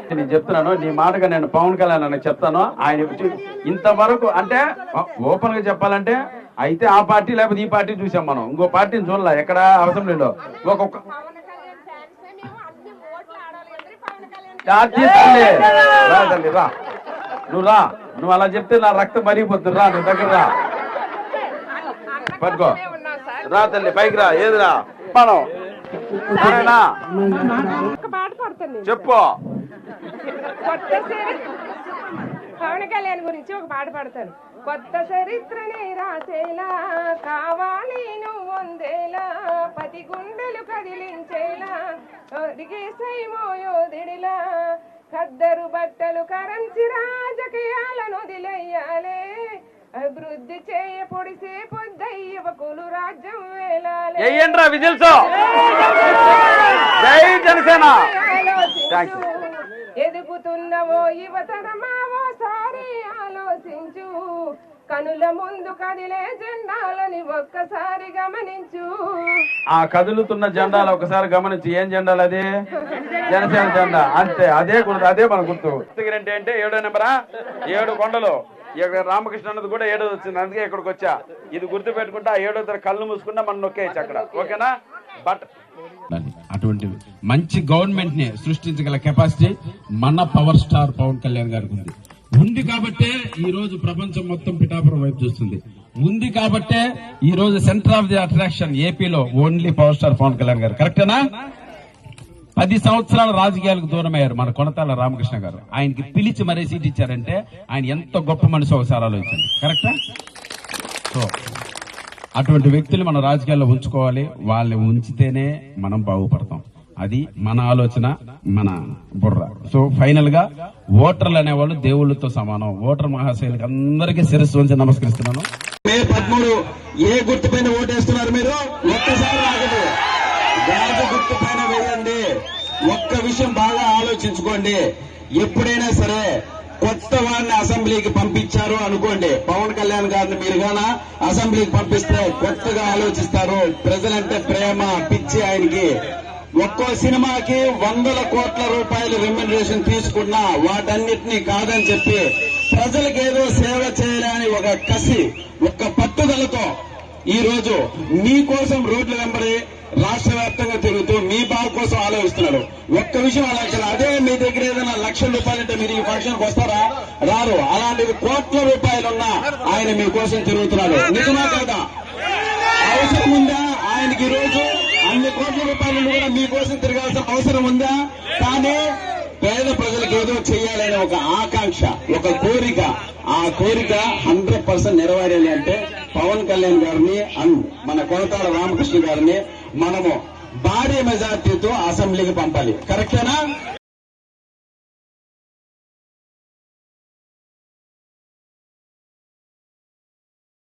నేను చెప్తున్నాను, నీ మాటగా నేను పవన్ కళ్యాణ్ అని చెప్తాను. ఆయన ఇంతవరకు అంటే ఓపెన్ గా చెప్పాలంటే అయితే ఆ పార్టీ లేకపోతే ఈ పార్టీ చూసాం మనం, ఇంకో పార్టీని చూడలే ఎక్కడ అసెంబ్లీలో. ఒక్కొక్క రా తల్లి రా, నువ్వు అలా చెప్తే నా రక్తం మరిగిపోతుంది. రా నువ్వు దగ్గర రా, పట్టుకో రా తల్లి, పైకి రా. ఏదిరా మనం సరేనా చెప్పు. పవన్ కళ్యాణ్ గురించి ఒక పాట పాడతాను. కొత్త చరిత్రనే రాసేలా కావాలి నువ్వు వందేలా, పది గుండెలు కదిలించేలా దిగేసైమోయోదిడిలా, ఖద్దరు బట్టలు కరంచి రాజకీయాలను వదిలేయాలే, అభివృద్ధి చేయ పొడిసే పొద్దయ్యవకులు రాజ్యం వేలాలే. ఎదుగుతున్నవో యువతరమావో సారి ఆలోచించు, కనుల ముందు కదిలే జెండాలని ఒక్కసారి గమనించు. ఆ కదులుతున్న జెండాలు ఒకసారి గమనించి, ఏం జెండాలు అది? జనసేన జెండా. అంతే, అదే మన గుర్తు. అంటే 7వ నెంబరా, 7 కొండలు. ఇక్కడ రామకృష్ణ అన్నది కూడా 7వ వచ్చింది, అందుకే ఇక్కడికి వచ్చా. ఇది గుర్తు పెట్టుకుంటే ఆ 7వ తరగతి కళ్ళు మూసుకుంటే మనం నొక్కేయచ్చు అక్కడ. ఓకేనా? బట్ అటువంటి మంచి గవర్నమెంట్ ని సృష్టించగల కెపాసిటీ మన పవర్ స్టార్ పవన్ కళ్యాణ్ గారికి ఉంది కాబట్టే ఈ రోజు ప్రపంచం మొత్తం పిఠాపురం వైపు చూస్తుంది. ఉంది కాబట్టే ఈ రోజు సెంటర్ ఆఫ్ ది అట్రాక్షన్ ఏపీలో only power star Pawan Kalyan గారు. కరెక్టేనా? 10 సంవత్సరాల రాజకీయాలకు దూరమయ్యారు మన కొనతాల రామకృష్ణ గారు. ఆయనకి పిలిచి మరీ సీట్ ఇచ్చారంటే ఆయన ఎంత గొప్ప మనిషి ఒకసారి ఆలోచించండి. కరెక్టా? సో అటువంటి వ్యక్తులు మన రాజకీయాల్లో ఉంచుకోవాలి. వాళ్ళని ఉంచితేనే మనం బాగుపడతాం. అది మన ఆలోచన, మన బుర్ర. సో ఫైనల్ గా ఓటర్లు అనేవాళ్ళు దేవుళ్లతో సమానం. ఓటర్ మహాశైలకు అందరికీ శిరస్సు వంచి నమస్కరిస్తున్నాను. మే 13 ఏ గుర్తు పైన ఓటేస్తున్నారు మీరు? ఒక్కసారి ఆగదు, గాజు గుర్తు పైన వేయండి. ఒక్క విషయం బాగా ఆలోచించుకోండి. ఎప్పుడైనా సరే కొత్త వారిని అసెంబ్లీకి పంపించారు అనుకోండి, పవన్ కళ్యాణ్ గారిని మీరు గానా అసెంబ్లీకి పంపిస్తే కొత్తగా ఆలోచిస్తారు. ప్రజలంటే ప్రేమ, పిచ్చి ఆయనకి. ఒక్కో సినిమాకి 100 కోట్ల రూపాయలు రెమ్యునరేషన్ తీసుకున్నా వాటన్నిటినీ కాదని చెప్పి ప్రజలకు ఏదో సేవ చేయాలని ఒక కసి, ఒక పట్టుదలతో ఈ రోజు మీకోసం రోడ్ల వెంబడి రాష్ట్ర వ్యాప్తంగా తిరుగుతూ మీ బాగు కోసం ఆలోచిస్తున్నాడు. ఒక్క విషయం ఆలోచన, అదే మీ దగ్గర ఏదైనా లక్షల రూపాయలంటే మీరు ఈ ఫంక్షన్కి వస్తారా? రారు. అలాంటిది కోట్ల రూపాయలున్నా ఆయన మీకోసం తిరుగుతున్నాడు. నిజమా కాదా? అవసరం ఉందా ఆయనకి? ఈ రోజు అన్ని కోట్ల రూపాయలను కూడా మీకోసం తిరగాల్సిన అవసరం ఉందా? కానీ పేద ప్రజలకు ఏదో చేయాలనే ఒక ఆకాంక్ష, ఒక కోరిక, ఆ కోరిక 100% నెరవేరాలి అంటే పవన్ కళ్యాణ్ గారిని, మన కొనతాల రామకృష్ణ గారిని మనము భారీ మెజార్టీతో అసెంబ్లీకి పంపాలి. కరెక్టేనా?